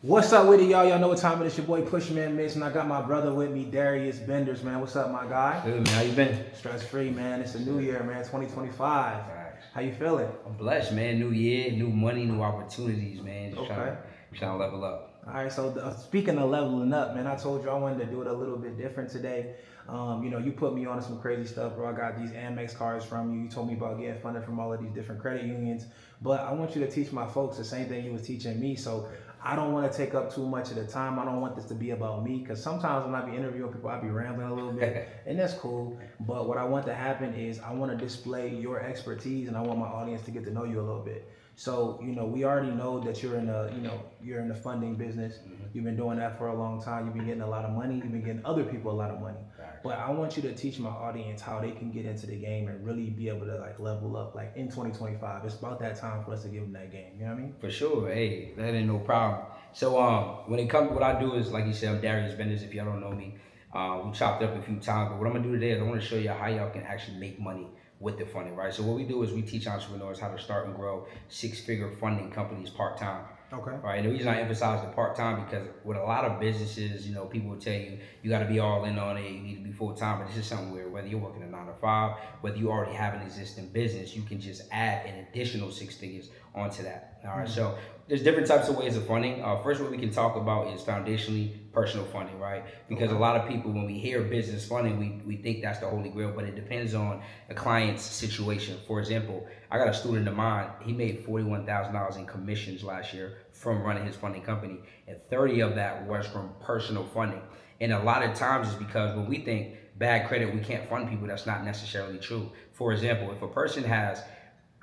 What's up with it, y'all? Y'all know what time it is. Your boy Pushman Mitch, and I got my brother with me, Darius Benders, man. What's up, my guy? Good, man. How you been? Stress free, man. It's a new year, man. 2025. Right. How you feeling? I'm blessed, man. New year, new money, new opportunities, man. Just trying to level up. All right, so speaking of leveling up, man, I told you I wanted to do it a little bit different today. You put me on to some crazy stuff, bro. I got these Amex cards from you. You told me about getting funded from all of these different credit unions. But I want you to teach my folks the same thing you was teaching me. So I don't want to take up too much of the time. I don't want this to be about me, because sometimes when I be interviewing people, I be rambling a little bit, and that's cool. But what I want to happen is I want to display your expertise, and I want my audience to get to know you a little bit. So, we already know that you're in the funding business. You've been doing that for a long time. You've been getting a lot of money. You've been getting other people a lot of money. But I want you to teach my audience how they can get into the game and really be able to level up in 2025. It's about that time for us to give them that game. You know what I mean? For sure. Hey, that ain't no problem. So when it comes, what I do is, like you said, I'm Darius Benders. If y'all don't know me, we chopped up a few times. But what I'm gonna do today is I want to show you how y'all can actually make money with the funding, right? So what we do is we teach entrepreneurs how to start and grow six-figure funding companies part-time. Okay. Right. And the reason I emphasize the part-time, because with a lot of businesses, people will tell you, you got to be all in on it. You need to be full-time. But this is something where whether you're working a 9 to 5, whether you already have an existing business, you can just add an additional 6 figures onto that. All right. So there's different types of ways of funding. First, what we can talk about is foundationally personal funding, right? Because a lot of people, when we hear business funding, we think that's the holy grail, but it depends on a client's situation. For example, I got a student of mine. He made $41,000 in commissions last year from running his funding company, and 30 of that was from personal funding. And a lot of times it's because when we think bad credit, we can't fund people. That's not necessarily true. For example, if a person has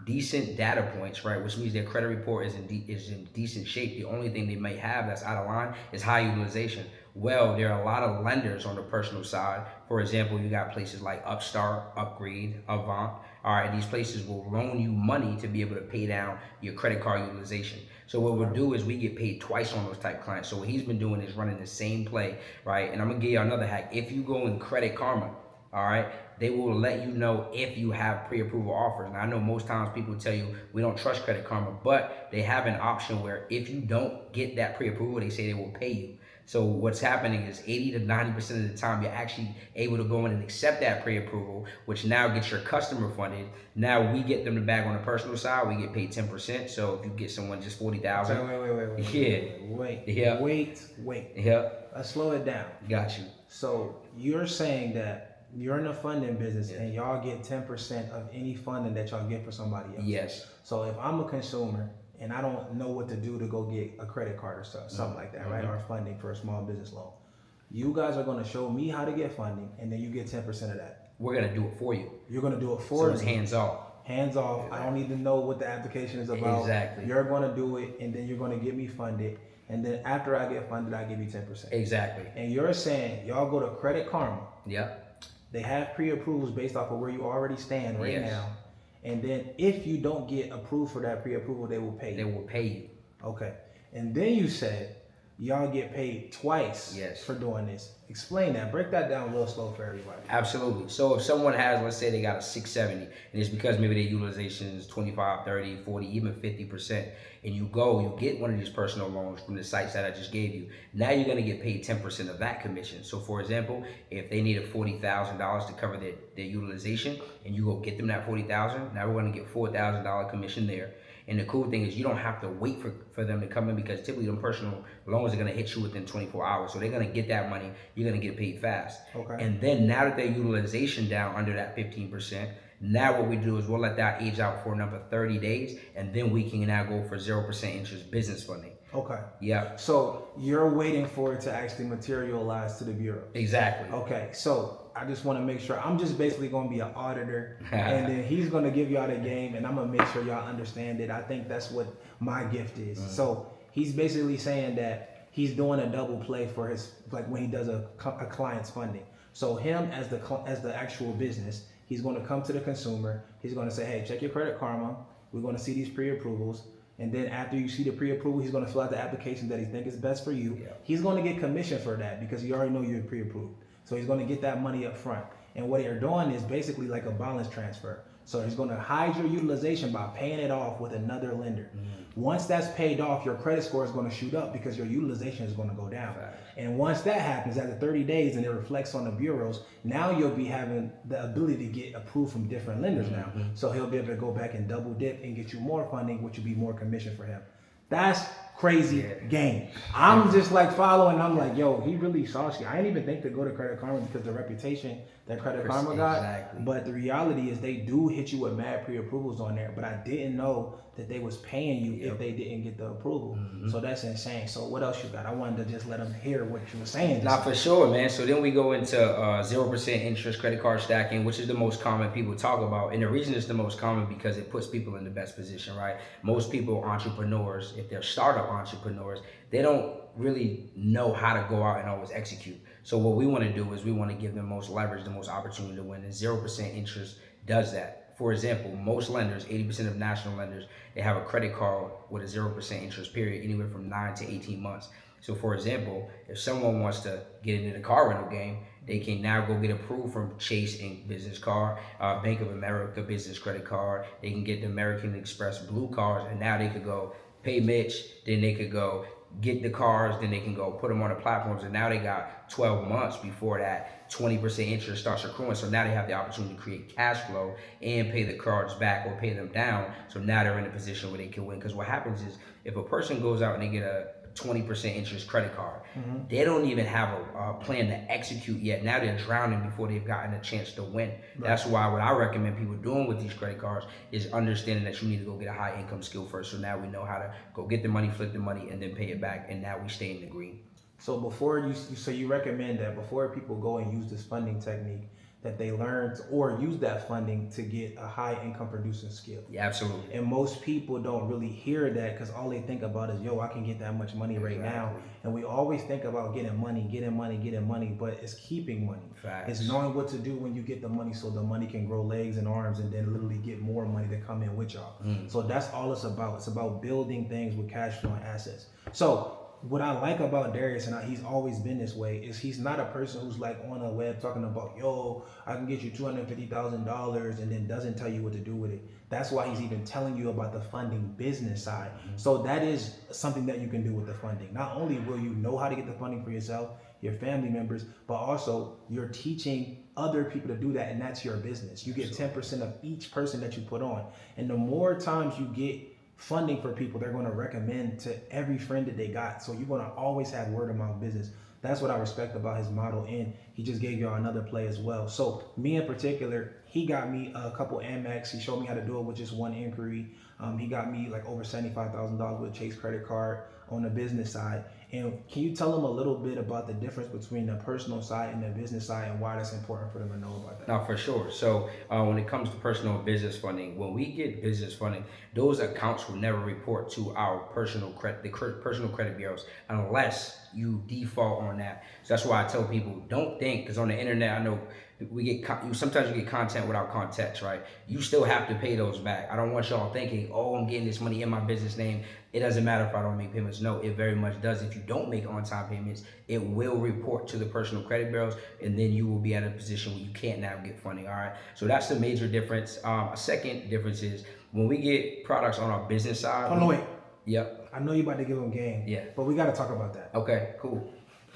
decent data points, right, which means their credit report is in decent shape, the only thing they may have that's out of line is high utilization. Well, there are a lot of lenders on the personal side. For example, you got places like Upstart, Upgrade, Avant. All right, these places will loan you money to be able to pay down your credit card utilization. So what we'll do is we get paid twice on those type clients. So what he's been doing is running the same play, right? And I'm gonna give you another hack. If you go in Credit Karma, all right, they will let you know if you have pre-approval offers. And I know most times people tell you we don't trust Credit Karma, but they have an option where if you don't get that pre-approval, they say they will pay you. So what's happening is 80 to 90% of the time, you're actually able to go in and accept that pre-approval, which now gets your customer funded. Now we get them the bag on the personal side. We get paid 10%. So if you get someone just 40,000, Wait. Yeah. Let's slow it down. Got you. So you're saying that you're in the funding business and y'all get 10% of any funding that y'all get for somebody else. Yes. So if I'm a consumer and I don't know what to do to go get a credit card or something like that, right? Or funding for a small business loan, you guys are going to show me how to get funding, and then you get 10% of that. We're going to do it for you. You're going to do it for me. So it's hands off. Hands off. Exactly. I don't need to know what the application is about. Exactly. You're going to do it, and then you're going to get me funded. And then after I get funded, I give you 10%. Exactly. And you're saying y'all go to Credit Karma. Yep. They have pre-approvals based off of where you already stand right now. And then if you don't get approved for that pre-approval, they will pay you. They will pay you. Okay. And then you said y'all get paid twice for doing this. Explain that. Break that down real slow for everybody. Absolutely. So if someone has, let's say they got a 670, and it's because maybe their utilization is 25, 30, 40, even 50%, and you get one of these personal loans from the sites that I just gave you, now you're going to get paid 10% of that commission. So for example, if they needed $40,000 to cover their utilization, and you go get them that $40,000, now we're going to get $4,000 commission there. And the cool thing is you don't have to wait for them to come in, because typically them personal loans are going to hit you within 24 hours. So they're going to get that money. You're going to get paid fast. Okay. And then now that their utilization down under that 15%, now what we do is we'll let that age out for another 30 days. And then we can now go for 0% interest business funding. Okay. Yeah. So you're waiting for it to actually materialize to the bureau. Exactly. Okay. So I just want to make sure I'm just basically going to be an auditor, and then he's going to give y'all the game, and I'm going to make sure y'all understand it. I think that's what my gift is. Mm-hmm. So he's basically saying that he's doing a double play for his, like when he does a client's funding. So him as the actual business, he's going to come to the consumer. He's going to say, hey, check your Credit Karma. We're going to see these pre-approvals. And then after you see the pre-approval, he's going to fill out the application that he thinks is best for you. Yeah. He's going to get commission for that because you already know you're pre-approved. So he's going to get that money up front. And what they're doing is basically like a balance transfer. So he's going to hide your utilization by paying it off with another lender. Once that's paid off, your credit score is going to shoot up because your utilization is going to go down. And once that happens, after 30 days and it reflects on the bureaus, now you'll be having the ability to get approved from different lenders now. So he'll be able to go back and double dip and get you more funding, which will be more commission for him. That's crazy game. I'm just like following. I'm like, yo, he really saucy. I didn't even think to go to Credit Karma because the reputation that Credit Karma got. But the reality is they do hit you with mad pre-approvals on there. But I didn't know that they was paying you if they didn't get the approval. So that's insane. So what else you got? I wanted to just let them hear what you were saying. Not for sure, man. So then we go into 0% interest credit card stacking, which is the most common people talk about. And the reason it's the most common because it puts people in the best position, right? Most people, entrepreneurs, if they're startup entrepreneurs, they don't really know how to go out and always execute. So what we want to do is we want to give them most leverage, the most opportunity to win. And 0% interest does that. For example, most lenders, 80% of national lenders, they have a credit card with a 0% interest period, anywhere from 9 to 18 months. So for example, if someone wants to get into the car rental game, they can now go get approved from Chase Inc. business card, Bank of America business credit card. They can get the American Express blue cards, and now they could go pay Mitch, then they could go get the cars, then they can go put them on the platforms, and now they got 12 months before that 20% interest starts accruing. So now they have the opportunity to create cash flow and pay the cards back or pay them down. So now they're in a position where they can win. Because what happens is if a person goes out and they get a 20% interest credit card, they don't even have a plan to execute yet. Now they're drowning before they've gotten a chance to win. That's why what I recommend people doing with these credit cards is understanding that you need to go get a high income skill first. So now we know how to go get the money, flip the money, and then pay it back. And now we stay in the green. So before you recommend that before people go and use this funding technique, that they learn or use that funding to get a high income producing skill. Yeah, absolutely. And most people don't really hear that because all they think about is, yo, I can get that much money right now. And we always think about getting money, but it's keeping money. It's knowing what to do when you get the money so the money can grow legs and arms and then literally get more money to come in with y'all. So that's all it's about. It's about building things with cash flow and assets. So what I like about Darius, and he's always been this way, is he's not a person who's like on a web talking about, yo, I can get you $250,000 and then doesn't tell you what to do with it. That's why he's even telling you about the funding business side. So that is something that you can do with the funding. Not only will you know how to get the funding for yourself, your family members, but also you're teaching other people to do that, and that's your business. You get 10% of each person that you put on. And the more times you get funding for people, they're going to recommend to every friend that they got. So you're going to always have word of mouth business. That's what I respect about his model, and he just gave y'all another play as well. So me in particular, he got me a couple Amex. He showed me how to do it with just one inquiry. He got me like over $75,000 with a Chase credit card on the business side. And can you tell them a little bit about the difference between the personal side and the business side and why that's important for them to know about that? No, for sure. So when it comes to personal and business funding, when we get business funding, those accounts will never report to our personal credit, the personal credit bureaus, unless you default on that. So that's why I tell people, don't think, because on the internet, I know sometimes you get content without context, right? You still have to pay those back. I don't want y'all thinking, oh, I'm getting this money in my business name. It doesn't matter if I don't make payments. No, it very much does. If you don't make on-time payments, it will report to the personal credit bureaus, and then you will be at a position where you can't now get funding, all right? So that's the major difference. A second difference is when we get products on our business side. Hold on, wait. Yep. I know you're about to give them game. Yeah. But we got to talk about that. Okay, cool.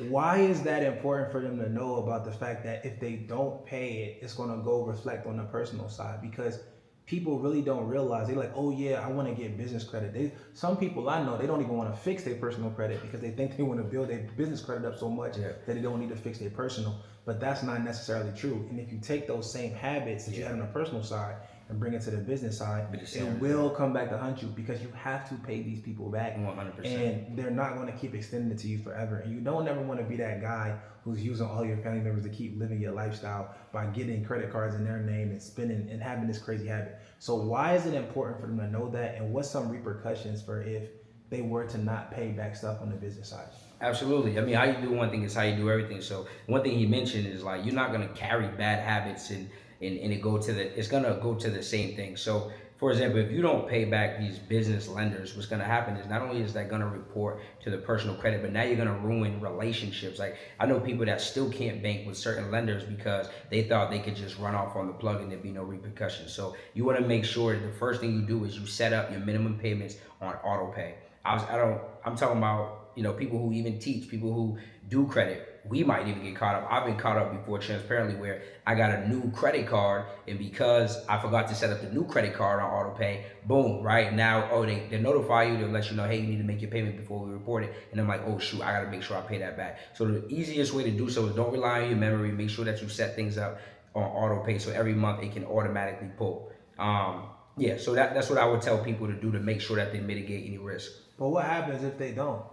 Why is that important for them to know about the fact that if they don't pay it, it's going to go reflect on the personal side? Because people really don't realize. They're like, oh yeah, I want to get business credit. Some people I know, they don't even want to fix their personal credit because they think they want to build their business credit up so much that they don't need to fix their personal. But that's not necessarily true. And if you take those same habits that you have on the personal side and bring it to the business side, it will come back to hunt you because you have to pay these people back. 100%. And they're not going to keep extending it to you forever. And you don't ever want to be that guy who's using all your family members to keep living your lifestyle by getting credit cards in their name and spending and having this crazy habit. So why is it important for them to know that? And what's some repercussions for if they were to not pay back stuff on the business side? Absolutely. I mean, how you do one thing is how you do everything. So one thing he mentioned is like, you're not going to carry bad habits and it's gonna go to the same thing. So for example, if you don't pay back these business lenders, what's going to happen is not only is that going to report to the personal credit, but now you're going to ruin relationships. Like I know people that still can't bank with certain lenders because they thought they could just run off on the plug and there'd be no repercussions. So you want to make sure the first thing you do is you set up your minimum payments on auto pay. I'm talking about, people who even teach, people who do credit. We might even get caught up. I've been caught up before transparently where I got a new credit card, and because I forgot to set up the new credit card on auto pay, boom, right now, they notify you, they'll let you know, hey, you need to make your payment before we report it. And I'm like, oh shoot, I gotta make sure I pay that back. So the easiest way to do so is don't rely on your memory. Make sure that you set things up on auto pay so every month it can automatically pull. So that's what I would tell people to do to make sure that they mitigate any risk. But what happens if they don't?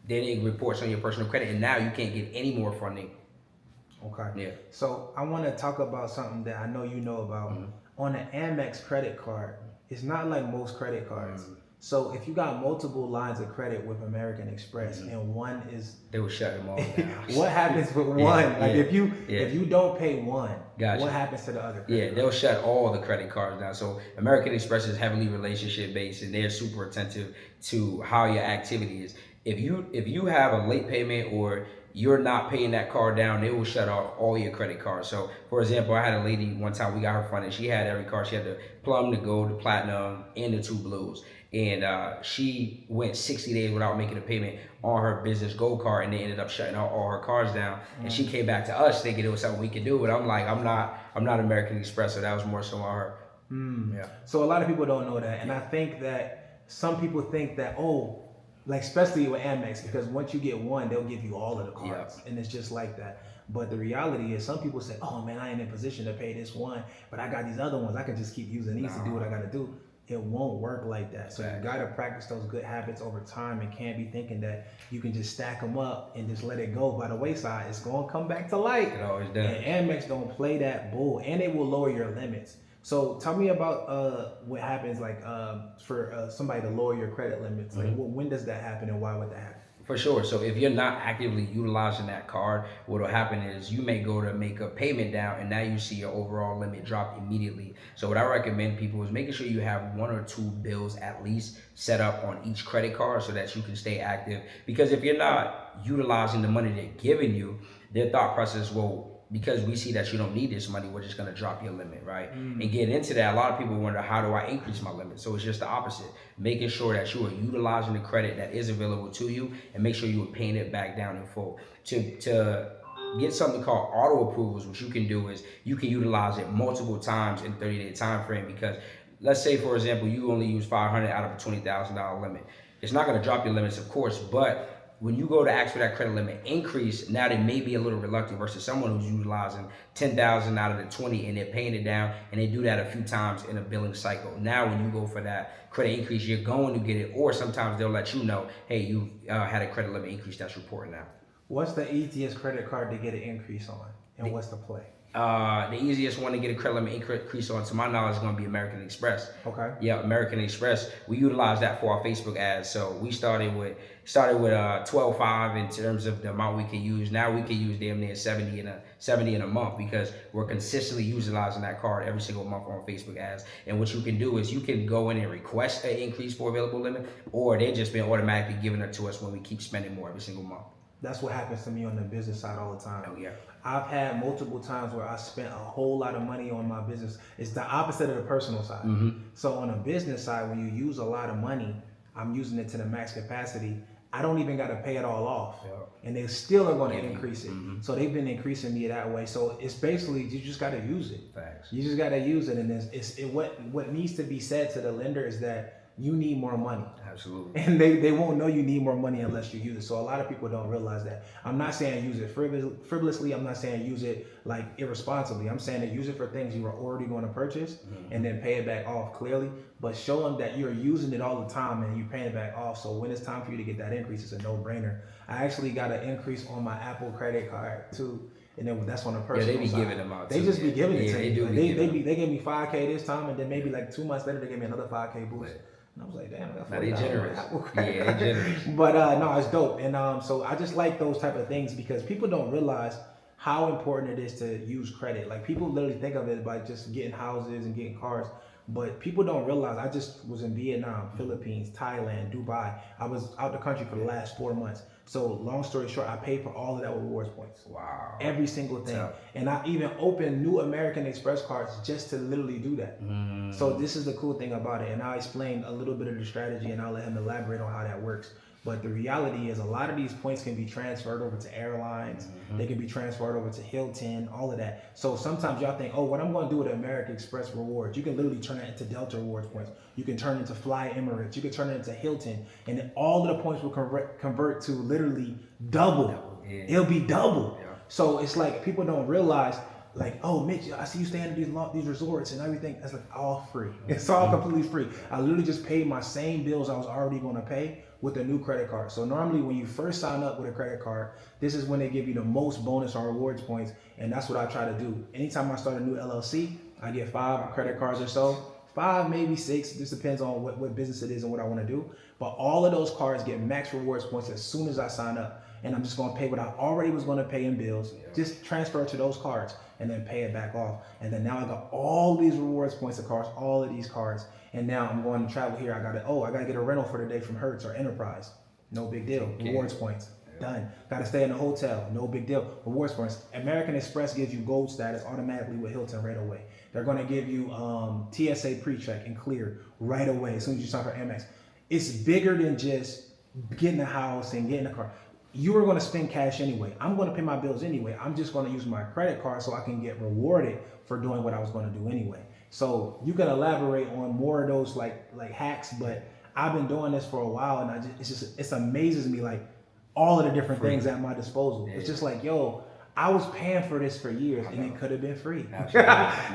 Then it reports on your personal credit, and now you can't get any more funding. Okay. Yeah. So I want to talk about something that I know you know about. Mm-hmm. On an Amex credit card, it's not like most credit cards. Mm-hmm. So if you got multiple lines of credit with American Express and one is, they will shut them all down. What happens with one? Like if you don't pay one, Gotcha. What happens to the other? They'll shut all the credit cards down. So American Express is heavily relationship based, and they're super attentive to how your activity is. If you have a late payment or you're not paying that card down, they will shut off all your credit cards. So, for example, I had a lady one time, we got her funded. She had every card. She had the plum, the gold, the platinum, and the 2 blues. And she went 60 days without making a payment on her business gold card, and they ended up shutting all her cards down. And she came back to us thinking it was something we could do, but I'm like, I'm not American Express, so that was more so on her. Yeah. So a lot of people don't know that, and I think that some people think that, like especially with Amex, because once you get one, they'll give you all of the cards, and it's just like that. But the reality is, some people say, "Oh man, I ain't in position to pay this one, but I got these other ones. I can just keep using these to do what I got to do." It won't work like that. So you got to practice those good habits over time, and can't be thinking that you can just stack them up and just let it go by the wayside. It's going to come back to light. It always does. And Amex don't play that bull, and they will lower your limits. So tell me about what happens for somebody to lower your credit limits. Like when does that happen, and why would that happen? For sure. So if you're not actively utilizing that card, what will happen is you may go to make a payment down, and now you see your overall limit drop immediately. So what I recommend people is making sure you have 1 or 2 bills at least set up on each credit card so that you can stay active. Because if you're not utilizing the money they're giving you, their thought process will, because we see that you don't need this money, we're just going to drop your limit, right? And getting into that, a lot of people wonder, how do I increase my limit? So it's just the opposite. Making sure that you are utilizing the credit that is available to you, and make sure you are paying it back down in full. To get something called auto approvals, what you can do is you can utilize it multiple times in a 30-day time frame. Because let's say, for example, you only use $500 out of a $20,000 limit. It's not going to drop your limits, of course, but when you go to ask for that credit limit increase, now they may be a little reluctant versus someone who's utilizing $10,000 out of the 20 and they're paying it down, and they do that a few times in a billing cycle. Now, when you go for that credit increase, you're going to get it, or sometimes they'll let you know, hey, you had a credit limit increase that's reporting now. What's the easiest credit card to get an increase on, and what's the play? The easiest one to get a credit limit increase on, to my knowledge, is going to be American Express. Okay. Yeah, American Express. We utilize that for our Facebook ads. So we started with $12.5 in terms of the amount we can use. Now we can use damn near $70 in a month, because we're consistently utilizing that card every single month on Facebook ads. And what you can do is you can go in and request an increase for available limit, or they've just been automatically giving it to us when we keep spending more every single month. That's what happens to me on the business side all the time. Oh yeah. I've had multiple times where I spent a whole lot of money on my business. It's the opposite of the personal side. So on a business side, when you use a lot of money, I'm using it to the max capacity. I don't even got to pay it all off. And they still are going to increase it. So they've been increasing me that way. So it's basically, you just got to use it. Facts. You just got to use it. And what needs to be said to the lender is that you need more money. Absolutely. And they won't know you need more money unless you use it. So a lot of people don't realize that. I'm not saying use it frivolously. I'm not saying use it like irresponsibly. I'm saying that use it for things you are already going to purchase and then pay it back off clearly. But show them that you're using it all the time and you're paying it back off. So when it's time for you to get that increase, it's a no-brainer. I actually got an increase on my Apple credit card too. And then that's on the personal they be side. giving them out. They just be giving it to they me. do. Like they gave me $5K this time, and then maybe like 2 months later they gave me another $5K boost. And I was like, damn, I got they generous. Yeah, they generous. But no, it's dope. And so I just like those type of things, because people don't realize how important it is to use credit. Like people literally think of it by just getting houses and getting cars. But people don't realize I just was in Vietnam, Philippines, Thailand, Dubai. I was out the country for the last 4 months. So long story short, I paid for all of that with rewards points. Wow. Every single thing. Tough. And I even opened new American Express cards just to literally do that. So this is the cool thing about it. And I'll explain a little bit of the strategy and I'll let him elaborate on how that works. But the reality is a lot of these points can be transferred over to airlines. They can be transferred over to Hilton, all of that. So sometimes y'all think, oh, what I'm going to do with American Express rewards, you can literally turn it into Delta rewards points. You can turn it into Fly Emirates. You can turn it into Hilton. And then all of the points will convert to literally double. Yeah. It'll be double. Yeah. So it's like people don't realize, like, oh, Mitch, I see you staying at these resorts and everything. It's like all free. It's all completely free. I literally just paid my same bills I was already going to pay with a new credit card. So normally when you first sign up with a credit card, this is when they give you the most bonus or rewards points. And that's what I try to do. Anytime I start a new LLC, I get 5 credit cards or so. 5, maybe 6. This depends on what business it is and what I want to do. But all of those cards get max rewards points as soon as I sign up. And I'm just going to pay what I already was going to pay in bills. Just transfer it to those cards and then pay it back off. And then now I got all these rewards points across all of these cards. And now I'm going to travel here. I got to get a rental for the day from Hertz or Enterprise. No big deal. Rewards points. Done. Got to stay in a hotel. No big deal. Rewards points. American Express gives you gold status automatically with Hilton right away. They're going to give you TSA pre-check and clear right away as soon as you sign for Amex. It's bigger than just getting a house and getting a car. You are going to spend cash anyway. I'm going to pay my bills anyway. I'm just going to use my credit card so I can get rewarded for doing what I was going to do anyway. So you can elaborate on more of those like hacks, but I've been doing this for a while, and it amazes me like all of the different things at my disposal. It's just like, yo, I was paying for this for years, and it could have been free.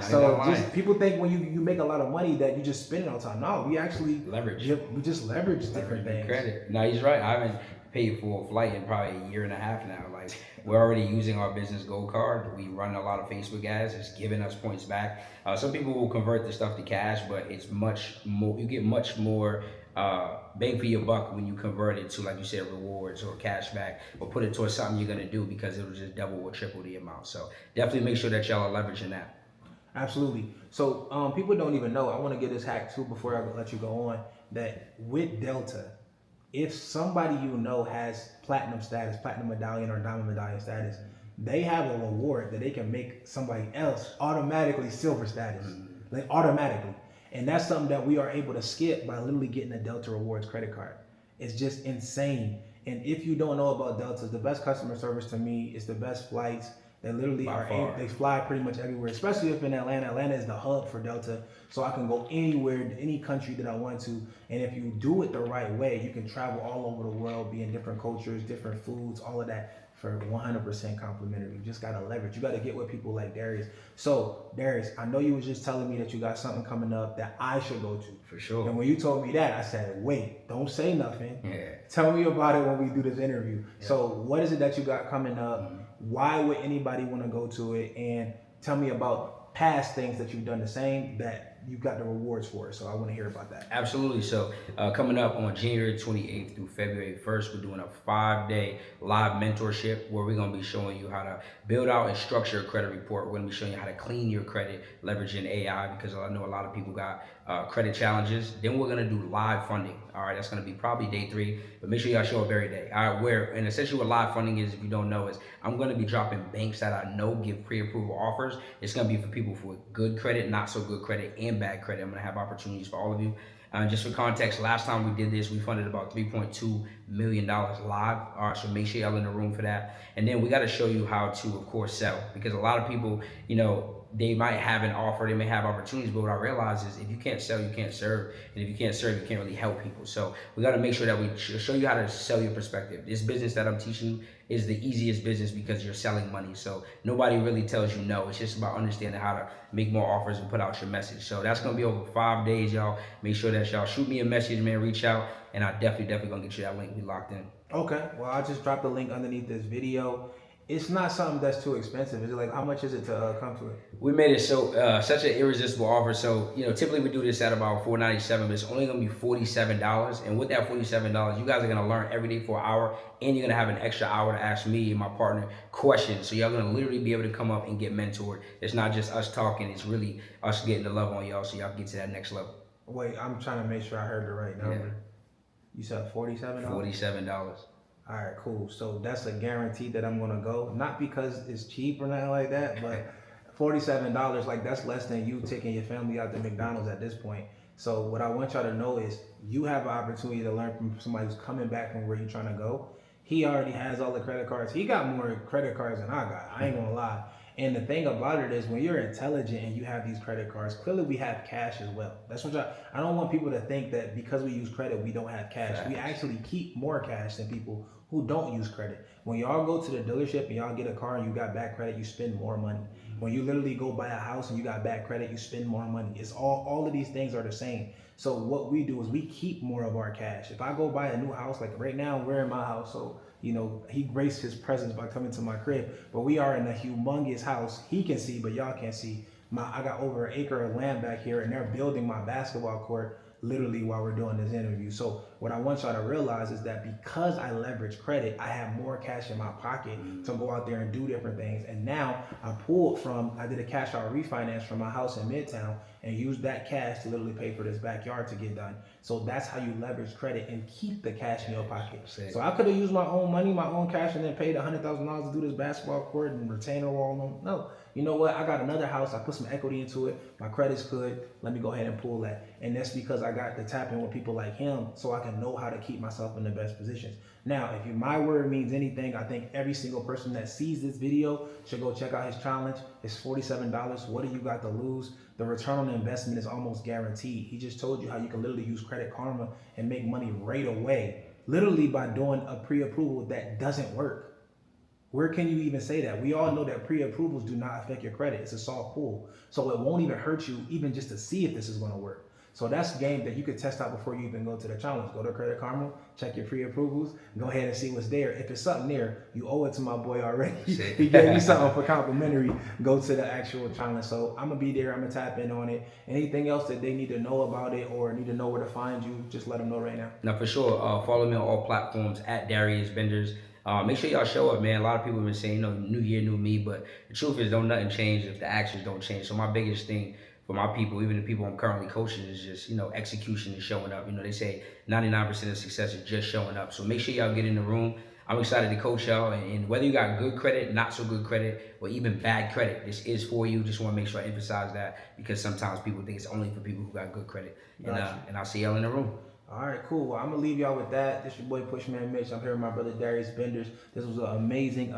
So just people think when you make a lot of money that you just spend it all the time. No, we actually leverage. We just leverage different things. Credit. No, he's right. I haven't paid for a flight in probably a year and a half now. Like, we're already using our business gold card. We run a lot of Facebook ads. It's giving us points back. Some people will convert the stuff to cash, but it's much more. You get much more bang for your buck when you convert it to, like you said, rewards or cash back, or put it towards something you're gonna do, because it'll just double or triple the amount. So definitely make sure that y'all are leveraging that. Absolutely. So people don't even know. I want to get this hack too before I let you go on. That with Delta, if somebody you know has platinum status, platinum medallion or diamond medallion status, they have a reward that they can make somebody else automatically silver status, like automatically. And that's something that we are able to skip by literally getting a Delta Rewards credit card. It's just insane. And if you don't know about Delta, the best customer service to me is the best flights. They literally they fly pretty much everywhere, especially if in Atlanta. Atlanta is the hub for Delta, so I can go anywhere, any country that I want to. And if you do it the right way, you can travel all over the world, be in different cultures, different foods, all of that for 100% complimentary. You just gotta leverage. You gotta get with people like Darius. So Darius, I know you was just telling me that you got something coming up that I should go to. For sure. And when you told me that, I said, wait, don't say nothing. Yeah. Tell me about it when we do this interview. Yeah. So what is it that you got coming up? Why would anybody want to go to it? And tell me about past things that you've done the same that you got the rewards for. So I want to hear about that. Absolutely. So coming up on January 28th through February 1st, we're doing a 5-day live mentorship where we're going to be showing you how to build out and structure a credit report. We're going to be showing you how to clean your credit, leveraging AI, because I know a lot of people got credit challenges. Then we're going to do live funding. All right, that's going to be probably day 3, but make sure y'all show up every day. All right, and essentially what live funding is, if you don't know, is I'm going to be dropping banks that I know give pre-approval offers. It's going to be for people with good credit, not so good credit, and bad credit. I'm going to have opportunities for all of you. Just for context, last time we did this, we funded about $3.2 million live. All right, so make sure y'all in the room for that. And then we got to show you how to, of course, sell, because a lot of people, they might have an offer, they may have opportunities, but what I realize is if you can't sell, you can't serve. And if you can't serve, you can't really help people. So we got to make sure that we show you how to sell your perspective. This business that I'm teaching you is the easiest business because you're selling money. So nobody really tells you no. It's just about understanding how to make more offers and put out your message. So that's going to be over 5 days, y'all. Make sure that y'all shoot me a message, man, reach out, and I definitely going to get you that link. We locked in. Okay. Well, I just dropped the link underneath this video. It's not something that's too expensive. Is it like how much is it to come to it? We made it so such an irresistible offer. So typically we do this at about $497, but it's only gonna be $47. And with that $47, you guys are gonna learn every day for an hour, and you're gonna have an extra hour to ask me and my partner questions. So y'all gonna literally be able to come up and get mentored. It's not just us talking; it's really us getting the love on y'all, so y'all can get to that next level. Wait, I'm trying to make sure I heard the right number. Yeah. You said $47. $47. All right, cool. So that's a guarantee that I'm gonna go. Not because it's cheap or nothing like that, but $47, like that's less than you taking your family out to McDonald's at this point. So what I want y'all to know is you have an opportunity to learn from somebody who's coming back from where you're trying to go. He already has all the credit cards. He got more credit cards than I got. I ain't gonna lie. And the thing about it is when you're intelligent and you have these credit cards, clearly we have cash as well. That's what I don't want people to think that because we use credit, we don't have cash. We actually keep more cash than people who don't use credit. When y'all go to the dealership and y'all get a car and you got bad credit, you spend more money. When you literally go buy a house and you got bad credit, you spend more money. It's all of these things are the same. So what we do is we keep more of our cash. If I go buy a new house, like right now we're in my house, so he graced his presence by coming to my crib, but we are in a humongous house. He can see, but y'all can't see. I got over an acre of land back here, and they're building my basketball court literally while we're doing this interview. So what I want y'all to realize is that because I leverage credit, I have more cash in my pocket to go out there and do different things. And now I did a cash out refinance from my house in Midtown and used that cash to literally pay for this backyard to get done. So that's how you leverage credit and keep the cash in your pocket. So I could have used my own money, my own cash, and then paid $100,000 to do this basketball court and retainer wall. No, you know what? I got another house. I put some equity into it. My credit's good. Let me go ahead and pull that. And that's because I got to tap in with people like him so I can know how to keep myself in the best positions. Now, if my word means anything, I think every single person that sees this video should go check out his challenge. It's $47. What do you got to lose? The return on investment is almost guaranteed. He just told you how you can literally use Credit Karma and make money right away, literally by doing a pre-approval that doesn't work. Where can you even say that? We all know that pre-approvals do not affect your credit. It's a soft pull. So it won't even hurt you even just to see if this is going to work. So that's a game that you could test out before you even go to the challenge. Go to Credit Karma, check your pre-approvals, go ahead and see what's there. If it's something there, you owe it to my boy already. He gave me something for complimentary. Go to the actual challenge. So I'm going to be there. I'm going to tap in on it. Anything else that they need to know about it or need to know where to find you, just let them know right now. Now, for sure, follow me on all platforms at Darius Vendors. Make sure y'all show up, man. A lot of people have been saying, new year, new me, but the truth is, don't nothing change if the actions don't change. So my biggest thing for my people, even the people I'm currently coaching, is just, execution and showing up. They say 99% of success is just showing up. So make sure y'all get in the room. I'm excited to coach y'all, and whether you got good credit, not so good credit, or even bad credit, this is for you. Just want to make sure I emphasize that, because sometimes people think it's only for people who got good credit. And I'll see y'all in the room. All right, cool. Well, I'm going to leave y'all with that. This is your boy Pushman Mitch. I'm here with my brother Darius Vendors. This was an amazing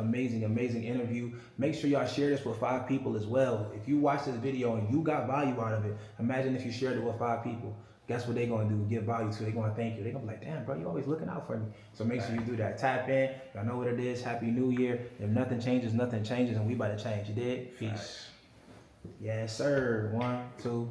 interview. Make sure y'all share this with 5 people as well. If you watch this video and you got value out of it, imagine if you shared it with 5 people. Guess what they're going to do? Give value to. They're going to thank you. They're going to be like, damn, bro, you always looking out for me. So make sure you do that. Tap in. Y'all know what it is. Happy New Year. If nothing changes, and we about to change. You did? Peace. Yes, sir. 1, 2.